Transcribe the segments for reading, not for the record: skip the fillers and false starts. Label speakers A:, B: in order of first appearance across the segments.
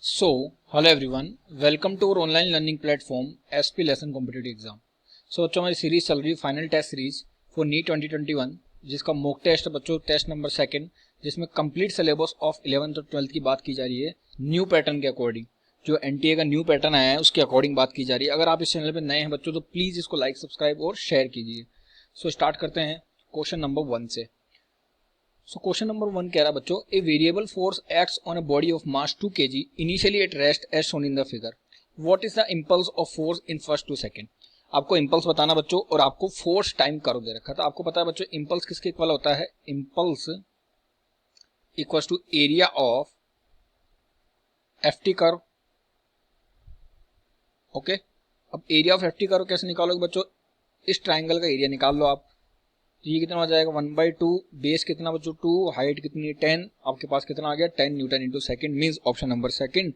A: Hello everyone, welcome to our online learning platform SP Lesson Competitive Exam. बच्चों हमारी series चल रही है final test series for NEET 2021 जिसका मॉक टेस्ट है बच्चों टेस्ट नंबर 2 जिसमें कंप्लीट सिलेबस ऑफ 11th और 12th की बात की जा रही है न्यू पैटर्न के अकॉर्डिंग। जो एनटीए का न्यू पैटर्न आया है उसके अकॉर्डिंग बात की जा रही है। अगर आप इस चैनल पर नए हैं बच्चों तो प्लीज इसको लाइक सब्सक्राइब और शेयर कीजिए। स्टार्ट करते हैं क्वेश्चन नंबर 1 से। क्वेश्चन नंबर 1 कह रहा है बच्चों a variable force acts on a body of mass 2 kg initially at rest as shown in the figure. What is the impulse of force in first 2 second. आपको impulse बताना बच्चों और आपको फोर्स टाइम कर्व दे रखा था। आपको पता है बच्चों इंपल्स किसके इक्वल होता है, impulse equals to area of FT curve. Okay, अब एरिया ऑफ एफटी कर्व कैसे निकालोगे बच्चों, इस ट्राइंगल का एरिया निकाल लो आप। तो ये कितना हो जाएगा 1/2, बेस कितना बच्चों 2, हाइट कितनी 10, आपके पास कितना आ गया 10 Newton into second. Means option number 2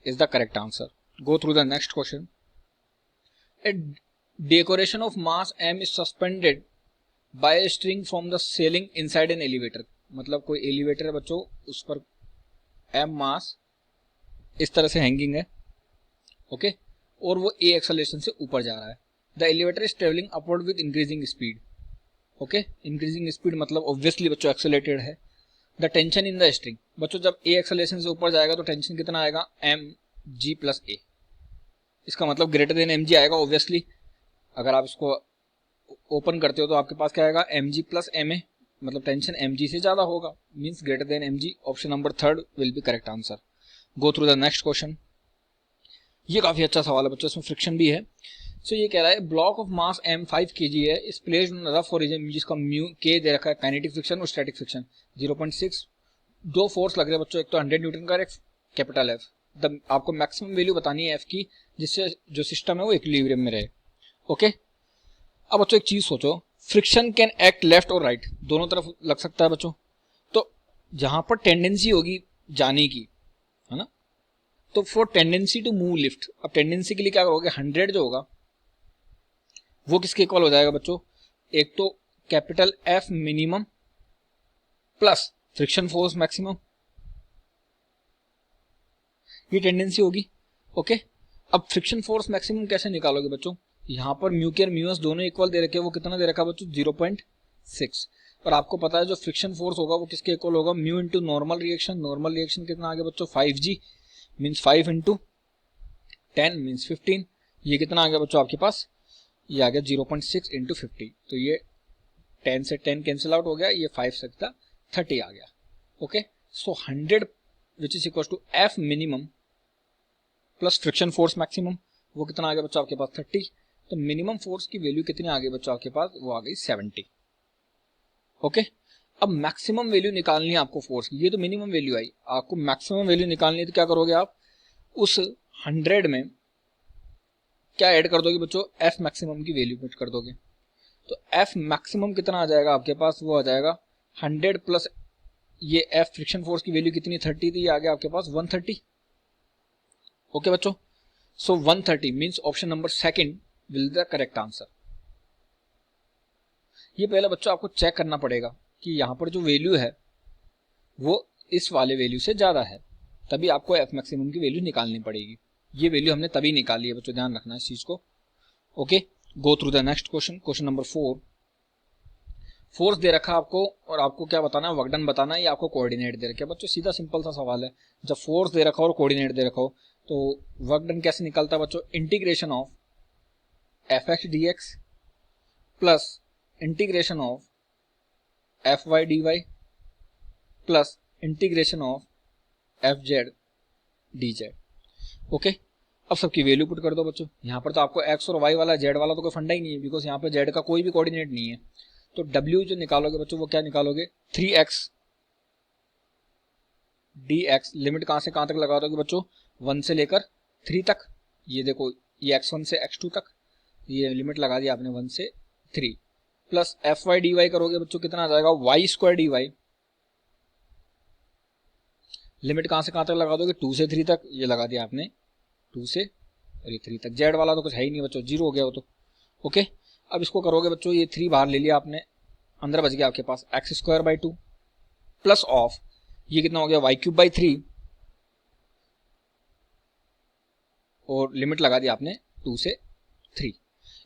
A: is the correct answer. Go through the next question. A decoration of mass m is suspended bye a string from the selling inside an elevator. मतलब कोई elevator है बच्चों, उस पर m मास इस तरह से hanging है, ओके, और वो a एक्सेलरेशन से ऊपर जा रहा है। The elevator is travelling upward with increasing speed. Okay, increasing speed मतलब ऑब्वियसली बच्चों एक्सेलरेटेड है। The tension in the string बच्चों, जब ए एक्सेलरेशन से ऊपर जाएगा तो टेंशन कितना आएगा mg प्लस ए। इसका मतलब ग्रेटर देन mg आएगा ऑब्वियसली। अगर आप इसको ओपन करते हो तो आपके पास क्या आएगा mg प्लस ma, मतलब टेंशन mg से ज्यादा होगा, means greater than mg। Option number 3 will B correct answer. Go through the next question. ये काफी अच्छा सवाल है बच्चों, इसमें फ्रिक्शन भी है। ये कह रहा है block of mass m 5 kg है, इस प्लेस्ड ऑन रफ ओरिजिन जिसका म्यू k दे रखा है, काइनेटिक फ्रिक्शन और स्टैटिक फ्रिक्शन 0.6। दो फोर्स लग रहे हैं बच्चों, एक तो 100 न्यूटन का, एक कैपिटल F। आपको मैक्सिमम वैल्यू बतानी है F की जिससे जो सिस्टम है वो इक्विलिब्रियम में रहे। ओके, अब बच्चों एक चीज सोचो, फ्रिक्शन कैन एक्ट लेफ्ट और राइट, दोनों तरफ लग सकता है बच्चों। तो जहां पर टेंडेंसी होगी जाने की, है ना, तो for tendency to move lift, अब टेंडेंसी के लिए क्या करोगे, 100 जो होगा वो किसके इक्वल हो जाएगा बच्चों, एक तो capital F minimum plus friction force maximum, ये टेंडेंसी होगी। ओके, अब फ्रिक्शन फोर्स मैक्सिमम कैसे निकालोगे बच्चों, यहां पर म्यू के और म्यू एस दोनों इक्वल दे रखे हैं, वो कितना दे रखा है बच्चों 0.6। और आपको पता है जो फ्रिक्शन फोर्स होगा वो किसके इक्वल होगा, mu into normal reaction. Normal reaction कितना आ गया बच्चों 5g, मीन्स 5 इंटू 10 मीन्स 15। ये कितना आ गया बच्चों आपके पास, ये आ गया 0.6 इंटू 50। तो ये 10 से 10 कैंसिल आउट हो गया, ये 5 से 30 आ गया। Okay, 100 which is equal to F minimum plus friction force maximum, वो कितना आ गया बच्चों आपके पास 30। तो मिनिमम फोर्स की वैल्यू कितनी आ गई बच्चों आपके पास, वो आ गई 70। ओके, अब मैक्सिमम वैल्यू निकालनी है आपको फोर्स की, ये तो मिनिमम वैल्यू आई, आपको मैक्सिमम वैल्यू निकालनी है। तो क्या करोगे आप, उस 100 में क्या ऐड कर दोगे बच्चों, F मैक्सिमम की वैल्यू पुट कर दोगे। तो F मैक्सिमम कितना आ जाएगा आपके पास, वो आ जाएगा 100 प्लस ये F फ्रिक्शन फोर्स की वैल्यू कितनी 30 थी, आ गया आपके पास 130। ओके बच्चों, 130 means option number 2 will the correct answer. ये पहले बच्चों आपको चेक करना पड़ेगा कि यहां पर जो वैल्यू है वो इस वाले वैल्यू से ज्यादा है, तभी आपको F मैक्सिमम की वैल्यू निकालनी पड़ेगी। ये वैल्यू हमने तभी निकाली है बच्चों, ध्यान रखना इस चीज को। Okay, go through the next question. Question number 4, force दे रखा आपको और आपको क्या बताना है, वर्क डन बताना है, या आपको कोऑर्डिनेट दे रखे बच्चों। सीधा सिंपल सा सवाल है, जब फोर्स दे रखा हो और कोऑर्डिनेट दे रखा हो तो वर्क डन कैसे निकलता है बच्चों, integration of fx dx plus integration of fy dy plus integration of fz dz। Okay, अब सबकी वैल्यू पुट कर दो बच्चों। यहां पर तो आपको x और y वाला z वाला तो कोई फंडा ही नहीं है, बिकॉज यहाँ पे z का कोई भी कोऑर्डिनेट नहीं है। तो w जो निकालोगे बच्चों वो क्या निकालोगे, 3x dx। लिमिट कहां से कहां तक लगा दोगे बच्चों, 1 से लेकर 3 तक। ये देखो ये x1 से x2 तक, ये लिमिट लगा दी आपने 1 से 3। प्लस fy dy करोगे बच्चों, कितना आ जाएगा y² dy। लिमिट कहां से कहां तक लगा दोगे, 2 से 3 तक, ये लगा दिया आपने 2 से और ये 3 तक। जेड वाला तो कुछ है ही नहीं बच्चों, 0 हो गया वो तो। ओके, अब इसको करोगे बच्चों, ये 3 बाहर ले लिया आपने, अंदर बच गया आपके पास x² 2 प्लस ऑफ ये कितना हो गया y³ 3 और लिमिट लगा दी आपने 2 से 3।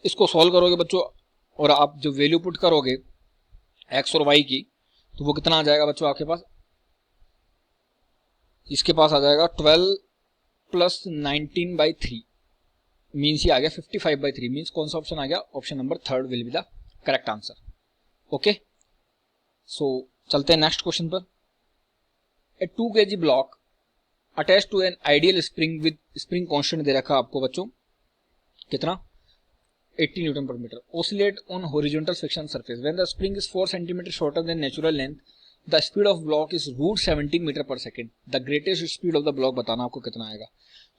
A: इसको सॉल्व करोगे बच्चों और आप जो वैल्यू पुट करोगे x और y की, तो वो कितना आ जाएगा बच्चों आपके पास, इसके पास आ जाएगा 12 + 19/3 मीन्स ये आ गया 55/3। मीन्स कौन सा ऑप्शन आ गया, option number 3 will be the correct answer. Okay, so चलते हैं नेक्स्ट क्वेश्चन पर। A 2 kg block attach to an ideal spring with spring constant दे रखा आपको बच्चों कितना, 80 newton per metre, oscillate on horizontal friction surface when the spring is 4 centimetre shorter than natural length, the speed of block is √17 metre per second, the greatest speed of the block बताना आपको कितना आएगा।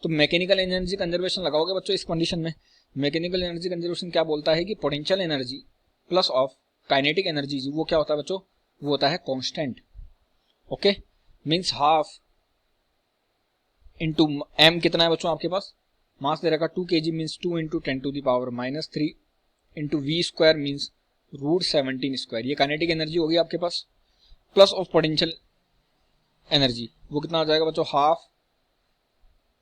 A: तो mechanical energy conservation लगाओगे बच्चों इस condition में। Mechanical energy conservation क्या बोलता है कि potential energy plus of kinetic energy, वो क्या होता है बच्चों, वो होता है constant. Okay, means half into m कितना है बच्चों आपके पास, मास दे रखा 2 kg means 2 × 10⁻³ into v² means √17²। ये काइनेटिक एनर्जी होगी आपके पास, प्लस ऑफ पोटेंशियल एनर्जी, वो कितना आ जाएगा बच्चों, हाफ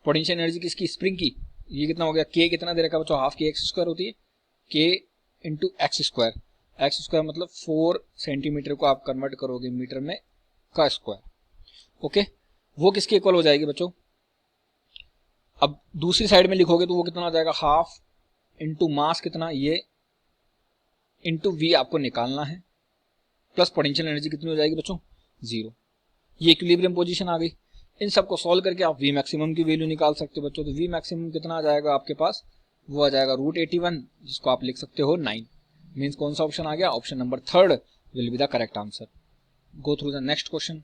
A: पोटेंशियल एनर्जी किसकी, स्प्रिंग की, ये कितना हो गया, k कितना दे रखा बच्चों, हाफ की x² होती है, k × x², x² मतलब 4 सेंटीमीटर को आप कन्वर्ट करोगे मीटर में का स्क्वायर। ओके, वो किसके इक्वल हो जाएगी बच्चों, अब दूसरी साइड में लिखोगे तो वो कितना आ जाएगा, हाफ इंटू मास कितना, ये इंटू v आपको निकालना है, प्लस पोटेंशियल एनर्जी कितनी हो जाएगी बच्चों, 0। ये इक्विलिब्रियम पोजीशन आ गई। इन सबको सॉल्व करके आप v मैक्सिमम की वैल्यू निकाल सकते हो बच्चों। तो v मैक्सिमम कितना आ जाएगा आपके पास, वो आ जाएगा √81, जिसको आप लिख सकते हो 9। मीन्स कौन सा ऑप्शन आ गया, option number 3 will be the correct answer. Go through the next question.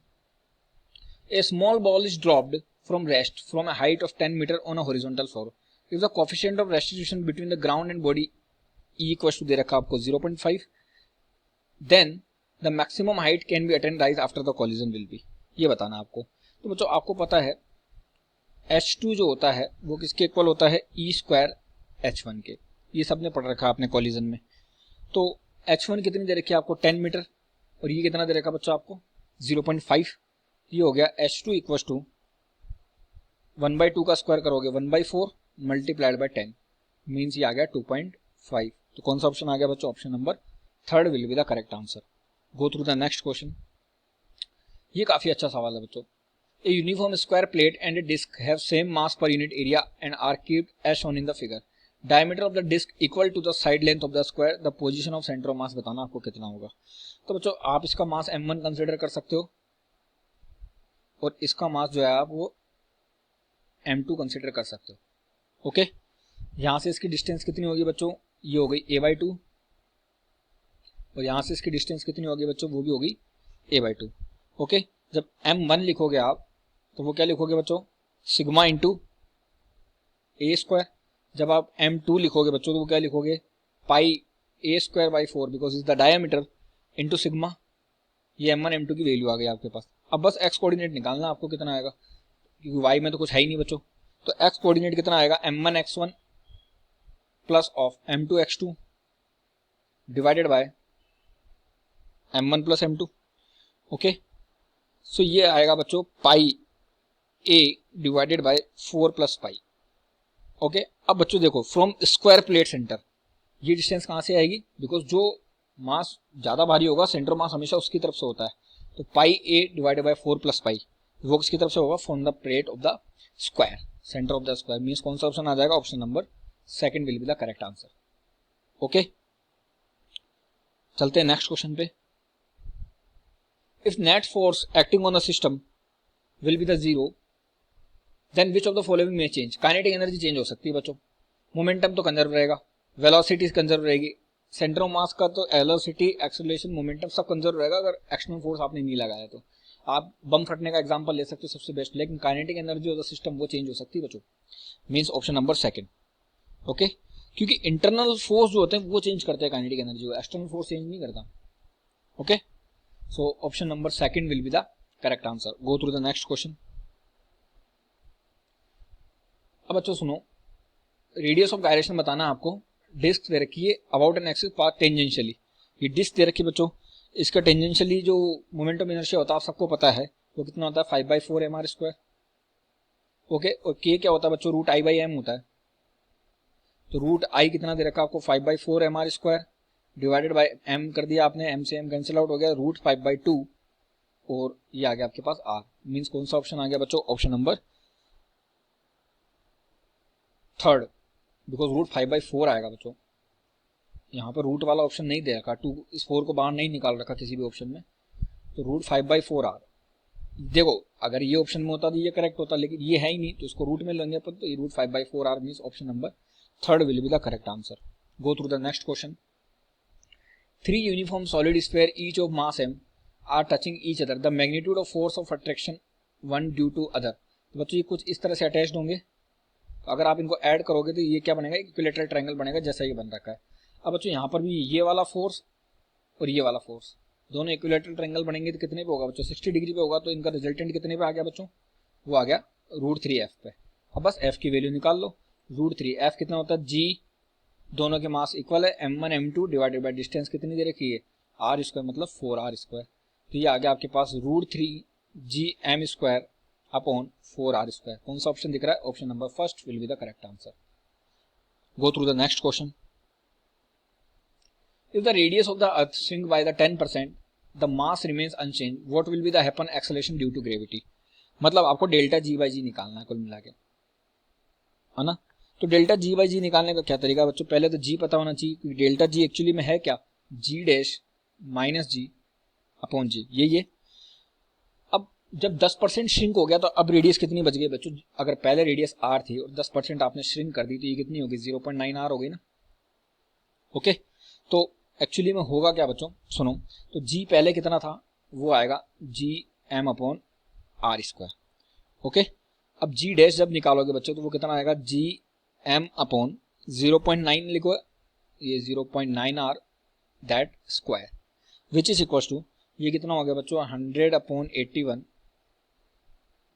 A: A small ball is dropped from rest from a height of 10 meter on a horizontal floor. If the coefficient of restitution between the ground and body E equals to दे रखा आपको 0.5, then the maximum height can be attained rise after the collision will be, ये बताना आपको। तो बच्चों आपको पता है H2 जो होता है वो किसके इक्वल होता है, E² H1 के, ये सबने पढ़ रखा आपने कॉलिजन में। तो H1 कितनी दे रखी है आपको, 10 मीटर, और ये कितना दे रखा बच्चों आपको, 0.5। ये हो गया H2 इक्वल्स टू 1/2 का स्क्वायर करोगे 1/4 मल्टीप्लाइड बाय 10, मीन्स ये आ गया 2.5। तो कौन सा ऑप्शन आ गया बच्चों, option number 3 will be the correct answer. Go through the next question. ये काफी अच्छा सवाल है बच्चों। A uniform square plate and a disc have same mass per unit area and are kept as shown in the figure. Diameter of the disc equal to the side length of the square, the position of centre of mass बताना आपको कितना होगा। तो बच्चों आप इसका मास m1 consider कर सकते हो और इसका मास जो है आप वो m2 कंसिडर कर सकते हो। ओके, यहां से इसकी डिस्टेंस कितनी होगी बच्चों, ये हो गई a/2, और यहां से इसकी डिस्टेंस कितनी होगी बच्चों, वो भी होगी a/2। ओके, जब m1 लिखोगे आप तो वो क्या लिखोगे बच्चों, सिग्मा इंटू a²। जब आप m2 लिखोगे बच्चों तो वो क्या लिखोगे, पाई a²/4 because is the diameter into sigma. ये m1 m2 की वैल्यू आ गई आपके पास। अब बस x कोऑर्डिनेट निकालना आपको कितना आएगा, क्योंकि y में तो कुछ है ही नहीं बच्चों। तो x कोऑर्डिनेट कितना आएगा, m1 x1 plus of m2 x2 divided by m1 plus m2। Okay, so ये आएगा बच्चों pi a divided by 4 + pi. Okay, अब बच्चों देखो फ्रॉम स्क्वायर प्लेट सेंटर ये डिस्टेंस कहां से आएगी, बिकॉज जो मास ज्यादा भारी होगा सेंटर मास हमेशा उसकी तरफ से होता है। तो pi a divided by 4 + pi वो किसकी तरफ से होगा, from the plate of the square, centre of the square. Means कौन सा ऑप्शन आ जाएगा, option number 2 will be the correct answer. Okay, चलते हैं नेक्स्ट क्वेश्चन पे। If net force acting on the system will be the 0, then which of the following में change. Kinetic energy change हो सकती है बच्चों, मोमेंटम तो कंजर्व रहेगा, वेलोसिटी कंजर्व रहेगी, सेंटर ऑफ मास का तो वेलोसिटी एक्सेलरेशन मोमेंटम सब कंजर्व रहेगा अगर एक्सटर्नल फोर्स आपने नहीं लगाया तो। आप बम फटने का एग्जांपल ले सकते हो सबसे बेस्ट, लेकिन kinetic energy of the system वो चेंज हो सकती है बच्चों। Means option number 2। ओके, क्योंकि इंटरनल फोर्स जो होते हैं वो चेंज करते हैं काइनेटिक एनर्जी को, एक्सटर्नल फोर्स चेंज नहीं करता। Okay, so option number 2 will be the correct answer. Go through the next question. अब बच्चों सुनो, रेडियस ऑफ गायरेशन बताना आपको। डिस्क दे रखी है about an axis path tangentially, ये डिस्क दे रखी है बच्चों, इसका टेंजेंशियली जो मोमेंट ऑफ इनर्शिया होता है आप सबको पता है वो कितना होता है, 5/4 mr²। ओके, और के क्या होता है बच्चों, रूट आई बाई एम होता है। तो रूट आई कितना दे रखा आपको 5/4 mr square divided by M कर दिया आपने, एम से एम कैंसिल आउट हो गया, रूट 5/2 और ये आ गया आपके पास आर। मीन्स कौन सा ऑप्शन आ गया बच्चों, option number third, because root 5/4 आएगा बच्चों। यहाँ पर रूट वाला ऑप्शन नहीं दे रखा, 2 इस 4 को बाहर नहीं निकाल रखा किसी भी ऑप्शन में, तो रूट 5/4 आर। देखो अगर ये ऑप्शन में होता तो ये करेक्ट होता, लेकिन ये है ही नहीं तो इसको रूट में लेंगे अपन, तो ये root 5/4 R means option number third will be the correct answer. Go through the next question. 3 uniform solid sphere each of mass m are touching each other, the magnitude of force of attraction one due to other। तो बच्चों ये कुछ इस तरह से attached होंगे, तो अगर आप इनको ऐड करोगे तो ये क्या बनेगा, इक्विलेटरल ट्रायंगल बनेगा जैसा ये बन रखा है। अब बच्चों यहाँ पर भी ये वाला फोर्स और ये वाला फोर्स दोनों इक्विलेटरल ट्रायंगल बनेंगे तो कितने पे होगा बच्चों, 60 डिग्री पे होगा। तो इनका रिजल्टेंट कितने पे आ गया बच्चों, वो आ गया √3f पे। अब बस f की वैल्यू निकाल लो, √3, f कितना होता है, g दोनों के मास इक्वल है, m1 m2 divided by distance कितनी दे रखी है, r स्क्वायर मतलब 4r स्क्वायर। तो ये आ गया आपके पास √3gm² अपॉन 4r स्क्वायर। कौन सा ऑप्शन दिख रहा है, option number first will be the correct answer. Go through the next question. If the radius of the earth shrink by the 10%, the mass remains unchange, what will be the happen acceleration due to gravity. मतलब आपको delta g/g निकालना है कुल मिला के, है ना। तो डेल्टा g/g निकालने का क्या तरीका बच्चों, पहले तो g पता होना चाहिए, क्योंकि डेल्टा g एक्चुअली में है क्या, g dash minus g upon g, ये। अब जब 10% श्रिंक हो गया तो अब रेडियस कितनी बच गई बच्चों, अगर पहले रेडियस r थी और 10% आपने श्रिंक कर दी तो ये कितनी होगी, 0.9r हो गई ना। ओके, तो एक्चुअली में होगा क्या बच्चों, सुनो, तो g पहले कितना था, वो आएगा gm upon r square. Okay, अब g डैश जब निकालोगे बच्चों तो वो कितना आएगा, gm अपॉन 0.9 लिखो, ये 0.9r that square which is equal to, ये कितना हो गया बच्चों, 100/81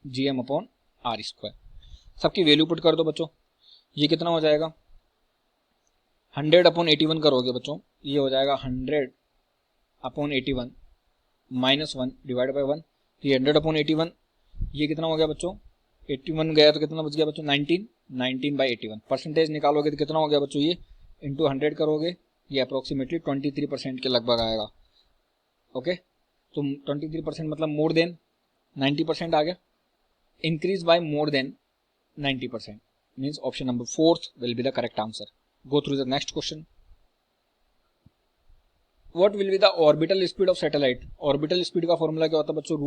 A: gm अपॉन r स्क्वायर। सबकी वैल्यू पुट कर दो बच्चों, ये कितना हो जाएगा, 100/81 करोगे बच्चों, ये हो जाएगा 100/81 माइनस 1 डिवाइड बाई 1, तो ये 100/81, ये कितना हो गया बच्चों, 81 गया तो कितना बच गया बच्चों, 19/81। परसेंटेज निकालोगे तो कितना हो गया बच्चों, ये इंटू 100 करोगे, ये अप्रोक्सीमेटली 23% के लगभग आएगा। ओके, तो 23% मतलब मोर देन 90% आ गया, increase by more than 90%, means option number fourth will be the correct answer. Go through the next question. What will be the orbital speed of satellite. Orbital speed का formula क्या होता है बच्चों,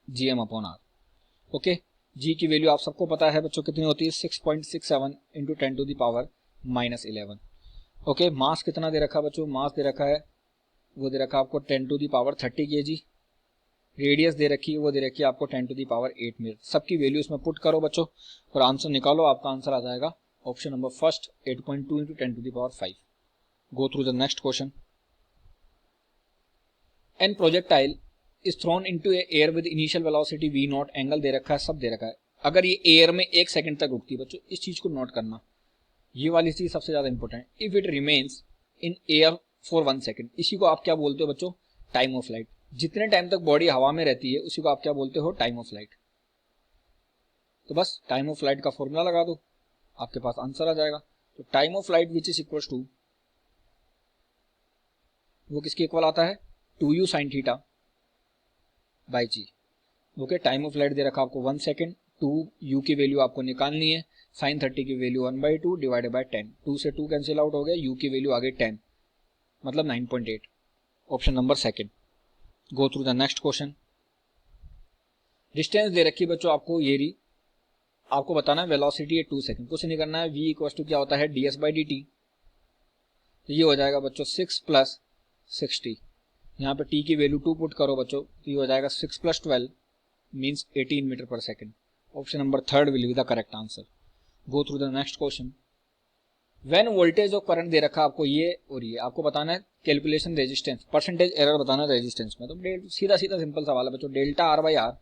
A: √gm upon r। Okay, g की value आप सबको पता है बच्चों कितनी होती है, 6.67 इंटू 10⁻⁻11। ओके, मास कितना दे रखा बच्चों, मास दे रखा है, वो दे रखा आपको 10⁻30 kg, रेडियस दे रखी है, वो दे रखी है आपको 10⁸ मीटर। सबकी वैल्यू इसमें पुट करो बच्चों और आंसर निकालो, आपका आंसर आ जाएगा option number first 8.2 into 10⁵। Go through the next question. An projectile is thrown into air with initial velocity v0, angle दे रखा है, सब दे रखा है। अगर ये एयर में 1 सेकंड तक रुकती है बच्चों, इस चीज को नोट करना, ये वाली चीज सबसे ज्यादा important. If it remains in air for 1 second, इसी को आप क्या बोलते हो बच्चों, टाइम ऑफ फ्लाइट। जितने टाइम तक बॉडी हवा में रहती है उसी को आप क्या बोलते हो, टाइम ऑफ फ्लाइट। तो बस टाइम ऑफ फ्लाइट का फॉर्मूला लगा दो, आपके पास आंसर आ जाएगा। तो time of flight which is equal to, वो किसके इक्वल आता है, 2u sin theta by g। Okay, time of flight दे रखा आपको 1 सेकंड, 2u की वैल्यू आपको निकालनी है, sin 30 की वैल्यू 1/2 डिवाइडेड बाई 10, 2 से 2 कैंसिल आउट हो गया, u की वैल्यू आ गई 10 मतलब 9.8, option number second. Go through the next question. Distance दे रखी बच्चों आपको, ये रही, आपको बताना है वेलोसिटी है 2 सेकंड, कुछ नहीं करना है, v इक्वल टू क्या होता है, ds/dt। तो ये हो जाएगा बच्चों 6 + 60, यहाँ पे t की वैल्यू 2 पुट करो बच्चों, तो ये हो जाएगा 6 + 12 means 18 metre per second. Option number third will be the correct answer. Go through the next question. When voltage और करंट दे रखा आपको ये और ये, आपको बताना है कैलकुलेशन रेजिस्टेंस, परसेंटेज एरर बताना है रेजिस्टेंस में। तो सीधा सीधा सिंपल सवाल है बच्चों, delta r/r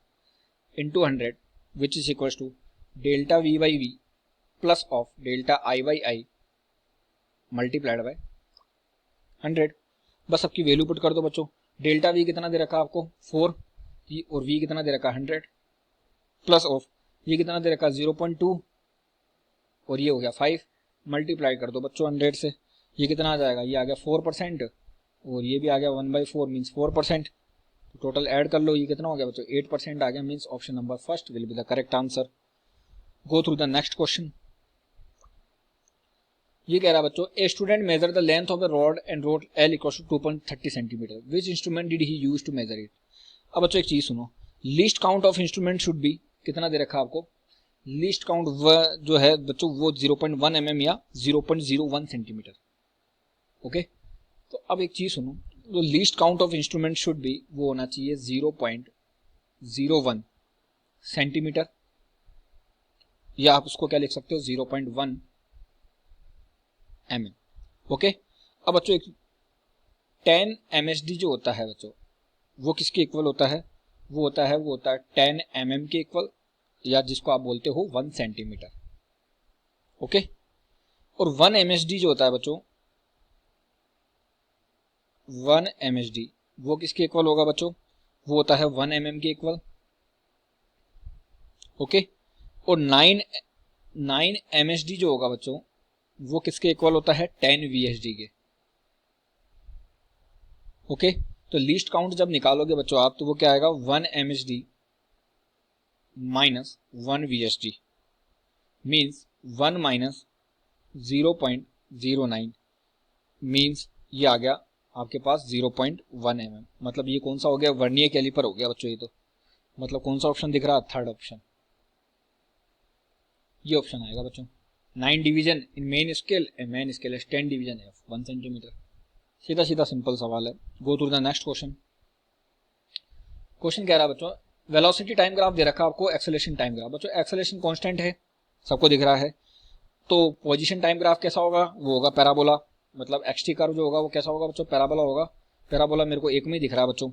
A: into 100 which is equal to delta v/v plus of delta i/i multiplied by 100। बस सबकी वैल्यू पुट कर दो बच्चों, डेल्टा v कितना दे रखा आपको 4 और v कितना दे रखा 100, प्लस ऑफ ये कितना दे रखा 0.2 और ये हो गया 5, मल्टीप्लाई कर दो बच्चों 100 से, ये कितना आ जाएगा, ये आ गया 4% और ये भी आ गया 1/4 मीन्स 4%। टोटल ऐड कर लो, ये कितना हो गया बच्चों 8% आ गया, means option number first will be the correct answer. Go through the next question. ये कह रहा बच्चों a student measure the length of a rod and rod L equal to 2.30 centimetre, which instrument did he use to measure it. अब बच्चों एक चीज सुनो, least count of instrument should be, कितना दे रखा आपको, लीस्ट काउंट जो है बच्चों वो 0.1 mm या 0.01 सेंटीमीटर। ओके, तो अब एक चीज सुनो, जो least count of instrument should B वो होना चाहिए 0.01 सेंटीमीटर, या आप उसको क्या लिख सकते हो 0.1 mm। ओके, अब बच्चों एक 10 MSD जो होता है बच्चों वो किसके इक्वल होता है, वो होता है 10 mm के इक्वल, या जिसको आप बोलते हो 1 सेंटीमीटर। ओके, और 1 MSD जो होता है बच्चों 1 MSD वो किसके इक्वल होगा बच्चों, वो होता है 1 mm के इक्वल। ओके, और 9 MSD जो होगा बच्चों वो किसके इक्वल होता है 10 VSD के। ओके, तो लीस्ट काउंट जब निकालोगे बच्चों आप तो वो क्या आएगा 1 MSD minus 1 VSD means 1 minus 0.09 means ये आ गया आपके पास 0.1 mm। मतलब ये कौन सा हो गया, वर्नियर कैलिपर हो गया बच्चों ये तो। मतलब कौन सा ऑप्शन दिख रहा है, थर्ड ऑप्शन, ये ऑप्शन आएगा बच्चों। 9 division in main scale and main scale is 10 division है 1 सेंटीमीटर। सीधा सीधा सिंपल सवाल है। गो through the next question. Question कह रहा है बच्चों वेलोसिटी टाइम ग्राफ दे रखा आपको, एक्सेलरेशन टाइम ग्राफ। बच्चों एक्सेलरेशन कांस्टेंट है, सबको दिख रहा है, तो पोजीशन टाइम ग्राफ कैसा होगा, वो होगा पैराबोला। मतलब एक्सटी कर्व जो होगा वो कैसा होगा बच्चों, पैराबोला होगा। पैराबोला मेरे को एक में ही दिख रहा है बच्चों,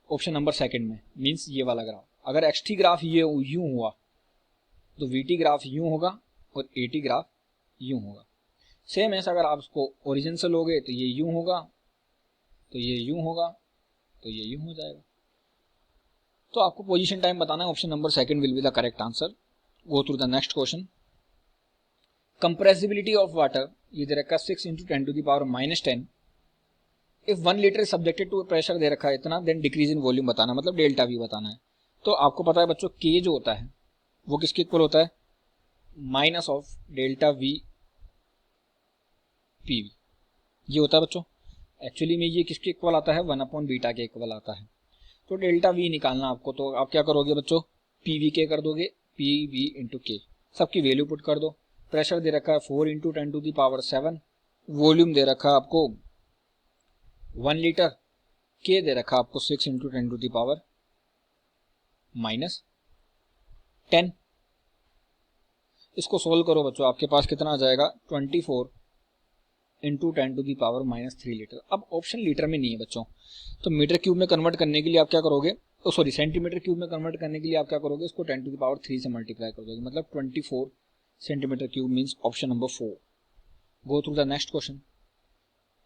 A: ऑप्शन नंबर सेकंड में, मींस ये वाला ग्राफ। अगर एक्सटी ग्राफ ये यूं हुआ तो वीटी ग्राफ यूं होगा और एटी ग्राफ यूं होगा। सेम ऐसा अगर आप उसको ओरिजिन से लोगे तो ये यूं होगा, तो ये यूं होगा, तो ये यूं हो जाएगा। तो आपको पोजीशन टाइम बताना है, option number second will be the correct answer. Go through the next question. Compressibility of water ये दे रखा 6 × 10⁻⁻10। If 1 litre subjected to pressure दे रखा है इतना, देन डिक्रीज इन वॉल्यूम बताना, मतलब डेल्टा वी बताना है। तो आपको पता है बच्चों के जो होता है वो किसके इक्वल होता है, minus of delta V P V, ये होता है बच्चों। एक्चुअली में ये किसके इक्वल आता है, 1/बीटा के इक्वल आता है। तो डेल्टा वी निकालना आपको, तो आप क्या करोगे बच्चों, पी वी के कर दोगे, पी वी इंटू के, सबकी वैल्यू पुट कर दो। प्रेशर दे रखा है 4 × 10⁻7, वॉल्यूम दे रखा है आपको 1 लीटर, के दे रखा आपको 6 × 10⁻10। इसको सोल्व करो बच्चों, आपके पास कितना आ जाएगा 24 × 10⁻³ लीटर। अब ऑप्शन लीटर में नहीं है बच्चों, तो मीटर क्यूब में कन्वर्ट करने के लिए आप क्या करोगे, सॉरी सेंटीमीटर क्यूब में कन्वर्ट करने के लिए आप क्या करोगे, इसको 10⁻³ से मल्टीप्लाई कर दोगे, मतलब 24 centimetre cube means option number 4। Go through the next question.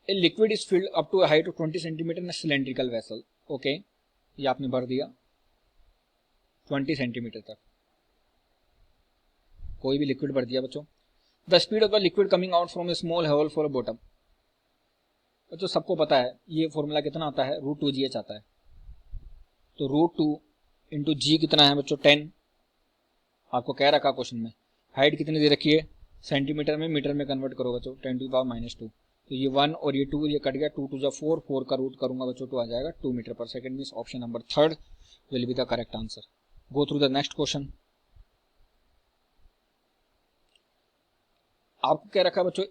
A: A liquid is filled up to height of 20 centimetre in cylindrical vessel. Okay, ये आपने भर दिया 20 सेंटीमीटर तक, कोई भी लिक्विड भर दिया बच्चों। The speed of the liquid coming out from a small hole for bottom. बच्चों सबको पता है ये फॉर्मूला कितना आता है, √2gh आता है। तो √2 × g कितना है बच्चों 10, आपको कह रखा क्वेश्चन में। हाइट कितनी दे रखी है सेंटीमीटर में, मीटर में कन्वर्ट करो बच्चों 10⁻²। तो ये 1 और ये 2 ये कट गया, 2 × 2 = 4, 4 का रूट करूंगा बच्चों तो आ जाएगा 2 metre per second, means option number third will be the correct answer. Go through the next question. आपको क्या रखा बच्चों,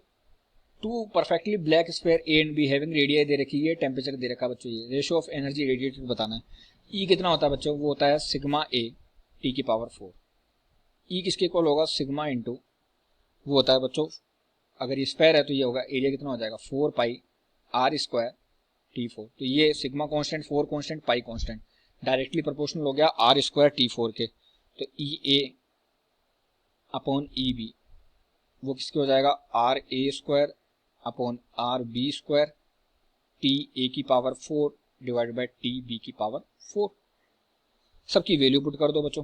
A: 2 perfectly black sphere a and b having radius दे रखी है, टेम्परेचर दे रखा बच्चों, ये रेशियो ऑफ एनर्जी रेडिएटेड बताना है। ई कितना होता है बच्चों, वो होता है सिग्मा ए T⁴। ई किसके इक्वल होगा, सिग्मा इंटू वो होता है बच्चों, अगर ये स्क्वायर है तो ये होगा एरिया कितना हो जाएगा 4πr² T4। तो ये सिग्मा कांस्टेंट, 4 कांस्टेंट, पाई कांस्टेंट, डायरेक्टली प्रोपोर्शनल हो गया r² T4 के। तो EA/EB वो किसके हो जाएगा RA² RB² TA⁴ divided by TB⁴। सबकी वैल्यू पुट कर दो बच्चों।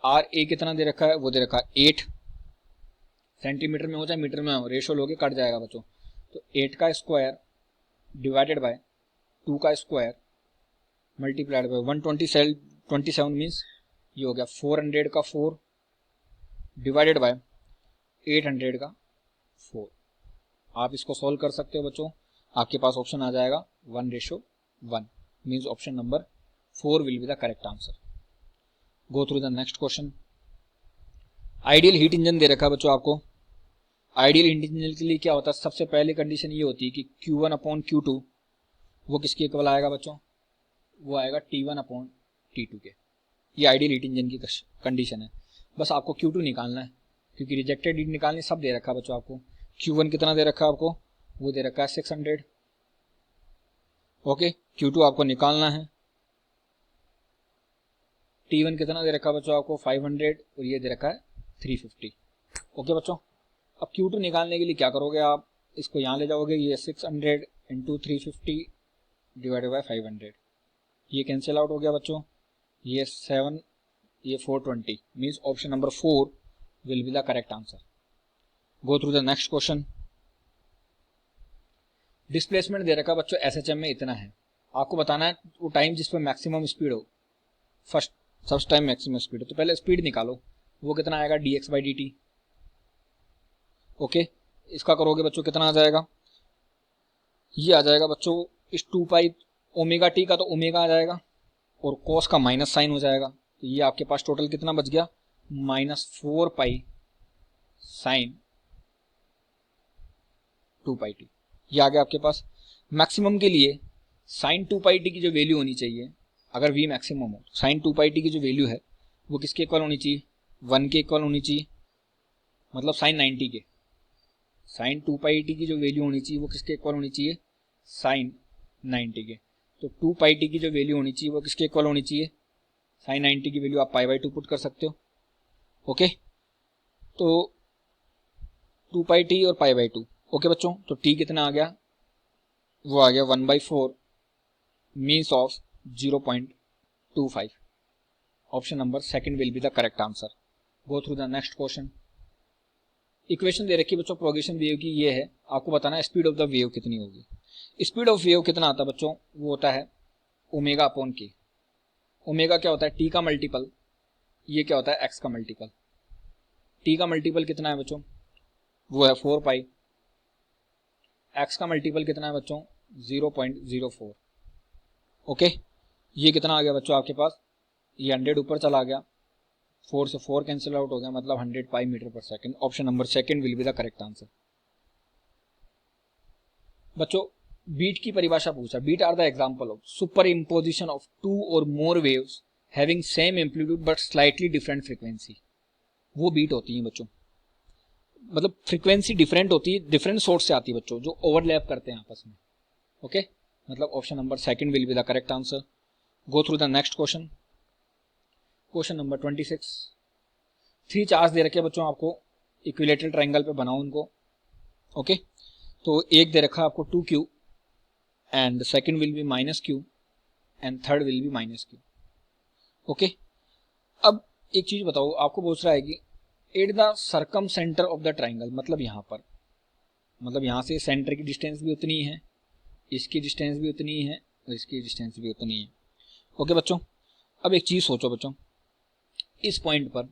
A: आर ए कितना दे रखा है, वो दे रखा है 8 सेंटीमीटर में हो चाहे मीटर में हो, रेशो लोगे कट जाएगा बच्चों। तो 8 का स्क्वायर डिवाइडेड बाय 2 का स्क्वायर मल्टीप्लाइड बाय 127 मीन्स ये हो गया 400 का 4 डिवाइडेड बाय 800 का 4। आप इसको सॉल्व कर सकते हो बच्चों, आपके पास ऑप्शन आ जाएगा 1:1 means option number 4 will be the correct answer. Go through the next question. Ideal heat engine दे रखा है बच्चों आपको। आइडियल हीट इंजन के लिए क्या होता है, सबसे पहले कंडीशन ये होती है कि Q1/Q2 वो किसके इक्वल आएगा बच्चों, वो आएगा T1/T2 के। ये आइडियल हीट इंजन की कंडीशन है। बस आपको Q2 निकालना है क्योंकि रिजेक्टेड हीट निकालनी सब दे रखा है बच्चों आपको। Q1 कितना दे रखा है आपको, वो दे रखा है 600। ओके, Q2 आपको निकालना है। T1 कितना दे रखा है बच्चों आपको 500 और ये दे रखा है 350। ओके बच्चों, अब Q2 निकालने के लिए क्या करोगे आप, इसको यहाँ ले जाओगे, ये 600 इंटू 350 डिवाइडेड बाय 500, ये कैंसिल आउट हो गया बच्चों। ये 7 ये 420 means option number 4 will be the correct answer. Go through the next question. Displacement दे रखा बच्चों SHM में इतना है, आपको बताना है वो टाइम जिस पर मैक्सिमम स्पीड हो। फर्स्ट टाइम मैक्सिमम स्पीड हो तो पहले स्पीड निकालो, वो कितना आएगा dx/dt। ओके, इसका करोगे बच्चों कितना आ जाएगा, ये आ जाएगा बच्चों इस 2 पाई ओमेगा टी का तो ओमेगा आ जाएगा और कॉस का माइनस साइन हो जाएगा। तो ये आपके पास टोटल कितना बच गया, -4 पाई साइन 2 पाई टी। ये आ गया आपके पास। मैक्सिमम के लिए साइन 2 पाई टी की जो वैल्यू होनी चाहिए, अगर v मैक्सिमम हो तो साइन 2 पाई टी की जो वैल्यू है वो किसके इक्वल होनी चाहिए, 1 के इक्वल होनी चाहिए, मतलब साइन 90 के। साइन 2 पाई टी की जो वैल्यू होनी चाहिए वो किसके इक्वल होनी चाहिए, साइन 90 के। तो 2 पाई टी की जो वैल्यू होनी चाहिए वो किसके इक्वल होनी चाहिए, साइन 90 की वैल्यू आप π/2 पुट कर सकते हो। ओके, तो 2 पाई टी और π/2। ओके बच्चों, तो t कितना आ गया, वो आ गया 1/4 means of 0.25। Option number 2 will be the correct answer. Go through the next question. Equation दे रखी है बच्चों प्रोग्रेशन वेव की, ये है, आपको बताना है स्पीड ऑफ द वेव कितनी होगी। स्पीड ऑफ वेव कितना आता है बच्चों, वो होता है ω/k। ओमेगा क्या होता है, t का मल्टीपल, ये क्या होता है x का मल्टीपल। t का मल्टीपल कितना है बच्चों, वो है 4 पाई। x का मल्टीपल कितना है बच्चों, 0.04। ओके, ये कितना आ गया बच्चों आपके पास, ये 100 ऊपर चला गया, 4 से 4 कैंसिल आउट हो गया, मतलब 100 pi metre per second. Option number 2 will be the correct answer. बच्चों बीट की परिभाषा पूछा, beat are the example of superimposition of 2 और more waves having same amplitude but slightly different frequency, वो beat होती है बच्चों। मतलब फ्रीक्वेंसी डिफरेंट होती है, डिफरेंट सोर्स से आती है बच्चों, जो ओवरलैप करते हैं आपस में। ओके, मतलब option number 2 will be the correct answer. Go through the next question. Question number 26। 3 charge दे रखे बच्चों आपको, इक्विलेटरल ट्रायंगल पे बनाओ उनको। ओके, तो एक दे रखा आपको 2q and second will B -q and third will B -q। Okay, अब एक चीज बताओ, आपको पूछ रहा है कि at the circum centre of the triangle, मतलब यहाँ पर, मतलब यहाँ से सेंटर की डिस्टेंस भी उतनी है, इसकी डिस्टेंस भी उतनी है और इसकी डिस्टेंस भी उतनी है। ओके बच्चों, अब एक चीज सोचो बच्चों, इस पॉइंट पर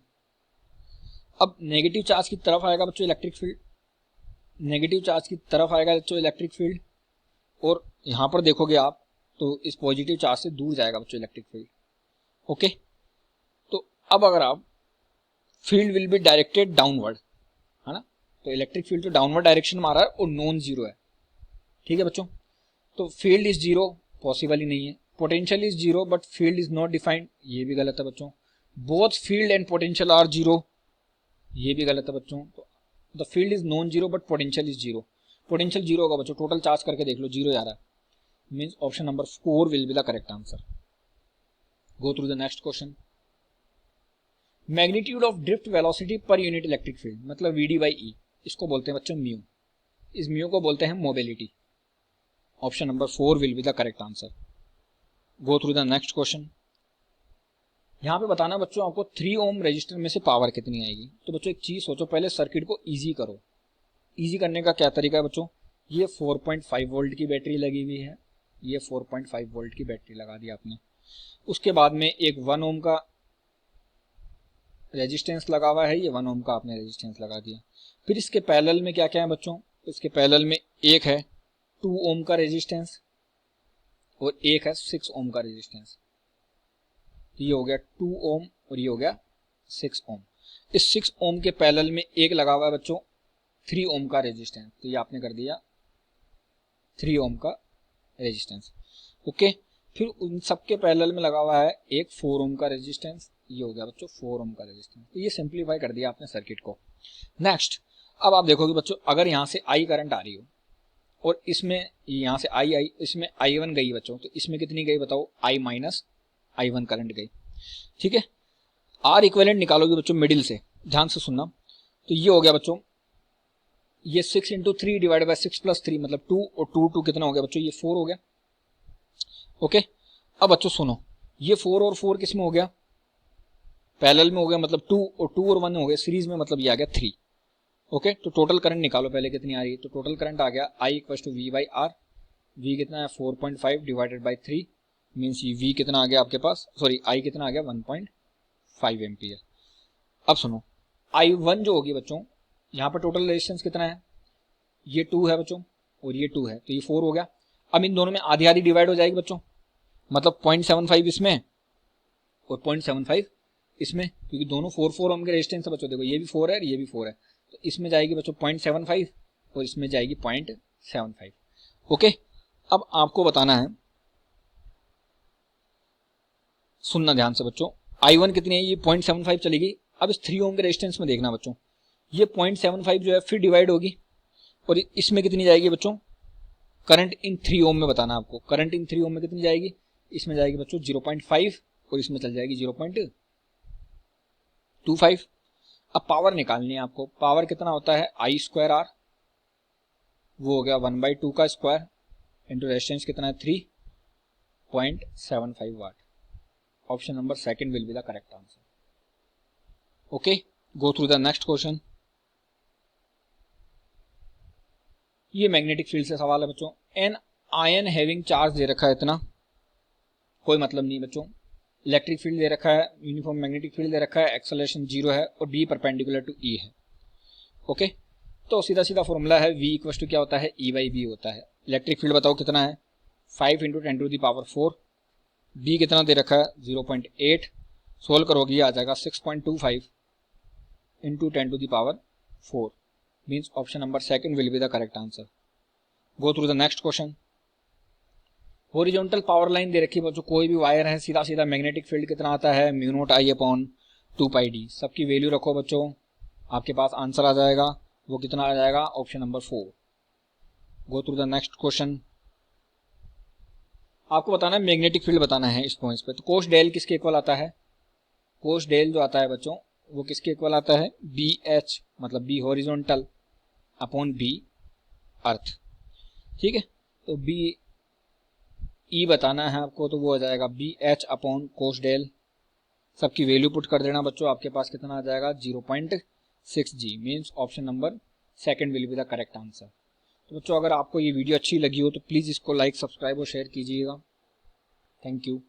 A: अब नेगेटिव चार्ज की तरफ आएगा बच्चों इलेक्ट्रिक फील्ड, नेगेटिव चार्ज की तरफ आएगा बच्चों इलेक्ट्रिक फील्ड, और यहां पर देखोगे आप तो इस पॉजिटिव चार्ज से दूर जाएगा बच्चों इलेक्ट्रिक फील्ड। ओके, तो अब अगर आप field will be directed downward, है ना, तो इलेक्ट्रिक फील्ड तो डाउनवर्ड डायरेक्शन में आ रहा है और नॉन जीरो है। ठीक है बच्चों, तो फील्ड इज जीरो पॉसिबल ही नहीं है, potential is zero but field is not defined, ये भी गलत है बच्चों। Both field and potential are zero, ये भी गलत है बच्चों। तो the field is non zero but potential is zero, potential zero होगा बच्चों, टोटल चार्ज करके देख लो जीरो आ रहा है, means option number 4 will be the correct answer. Go through the next question. Magnitude of drift velocity per unit electric field, मतलब VD/E, इसको बोलते हैं बच्चों म्यू, इस म्यू को बोलते हैं mobility. Option number 4 will be the correct answer. Go through the next question. यहाँ पे बताना बच्चों आपको 3 ओम रेजिस्टर में से पावर कितनी आएगी। तो बच्चों एक चीज सोचो, पहले सर्किट को इजी करो। इजी करने का क्या तरीका है बच्चों, ये 4.5 वोल्ट की बैटरी लगी हुई है, ये 4.5 वोल्ट की बैटरी लगा दी आपने। उसके बाद में एक 1 ओम का रेजिस्टेंस लगा हुआ है, ये 1 ओम का आपने रेजिस्टेंस लगा दिया। फिर इसके पैरेलल में क्या क्या है बच्चों, इसके पैरेलल में एक है 2 ओम का रेजिस्टेंस और एक है 6 ओम का रेजिस्टेंस। ये हो गया 2 ओम और ये हो गया 6 ओम। इस 6 ओम के पैरेलल में एक लगा हुआ है बच्चों 3 ओम का रेजिस्टेंस, तो ये आपने कर दिया 3 ओम का रेजिस्टेंस। ओके, फिर उन सबके पैरेलल में लगा हुआ है एक 4 ओम का रेजिस्टेंस, ये हो गया बच्चों 4 ओम का रेजिस्टेंस। तो ये सिंपलीफाई कर दिया आपने सर्किट को। नेक्स्ट, अब आप देखोगे बच्चों, अगर यहाँ से आई करंट आ रही हो और इसमें यहाँ से आई इसमें I1 गई बच्चों, तो इसमें कितनी गई बताओ, I माइनस I1 करंट गई। ठीक है, आर इक्विवेलेंट निकालोगे बच्चों मिडिल से, ध्यान से सुनना। तो ये हो गया बच्चों, ये 6 × 3 डिवाइड बाय 6 + 3 मतलब 2 और 2 कितना हो गया बच्चों, ये 4 हो गया। ओके, अब बच्चों सुनो, ये 4 और 4 किस में हो गया, पैरेलल में हो गया, मतलब 2 और 1 हो गया सीरीज में, मतलब ये आ गया 3। ओके, तो टोटल करंट निकालो पहले कितनी आ रही है। तो टोटल करंट आ गया I = V/R। V कितना है 4.5 डिवाइडेड बाई 3 मीन्स ये V कितना आ गया आपके पास, सॉरी I कितना आ गया 1.5 एम्पियर। अब सुनो, I1 जो होगी बच्चों, यहाँ पर टोटल रेजिस्टेंस कितना है, ये 2 है बच्चों और ये 2 है, तो ये 4 हो गया। अब इन दोनों में आधी आधी डिवाइड हो जाएगी बच्चों, मतलब 0.75 इसमें और 0.75 इसमें, क्योंकि दोनों 4 ओम के रेजिस्टेंस है बच्चों। देखो ये भी 4 है और ये भी 4 है, तो इसमें जाएगी बच्चों 0.75 और इसमें जाएगी 0.75। ओके, अब आपको बताना है, सुनना ध्यान से बच्चों, I1 कितनी है, ये 0.75 चलेगी। अब इस 3 ओम के रेजिस्टेंस में देखना बच्चों, ये 0.75 जो है फिर डिवाइड होगी और इसमें कितनी जाएगी बच्चों, करंट इन 3 ओम में बताना आपको, करंट इन 3 ओम में कितनी जाएगी, इसमें जाएगी बच्चों 0.5 और इसमें चल जाएगी 0.25। अब पावर निकालनी है आपको, पावर कितना होता है I²R, वो हो गया 1/2 का स्क्वायर इंटू रेजिस्टेंस कितना है 3.75 watt. Option number 2 will be the correct answer. Okay, go through the next question. ये मैग्नेटिक फील्ड से सवाल है बच्चों। एन आयन हैविंग चार्ज दे रखा है इतना, कोई मतलब नहीं बच्चों। इलेक्ट्रिक फील्ड दे रखा है, यूनिफॉर्म मैग्नेटिक फील्ड दे रखा है, एक्सेलरेशन 0 है और B परपेंडिकुलर टू E है। ओके, तो सीधा सीधा फॉर्मूला है V = क्या होता है, E/B होता है। इलेक्ट्रिक फील्ड बताओ कितना है, 5 × 10⁴। B कितना दे रखा है 0.8, सोल्व करोगे आ जाएगा 6.25 × 10⁴ means option number 2 will be the correct answer. Go through the next question. Horizontal power line दे रखी है बच्चों, कोई भी वायर है, सीधा सीधा मैग्नेटिक फील्ड कितना आता है μ0I/2πd। सबकी वैल्यू रखो बच्चों, आपके पास आंसर आ जाएगा, वो कितना आ जाएगा, option number 4। Go through the next question. आपको बताना है मैग्नेटिक फील्ड बताना है इस पॉइंट पे। तो कोस डेल किसके इक्वल आता है, कोस डेल जो आता है बच्चों वो किसके इक्वल आता है, BH मतलब B हॉरिजॉन्टल अपॉन B अर्थ। ठीक है, तो BE बताना है आपको, तो वो आ जाएगा BH अपॉन कोस डेल। सबकी वैल्यू पुट कर देना बच्चों, आपके पास कितना आ जाएगा 0.6G means option number 2 will be the correct answer. तो बच्चों अगर आपको ये वीडियो अच्छी लगी हो तो प्लीज़ इसको लाइक, सब्सक्राइब और शेयर कीजिएगा। Thank you.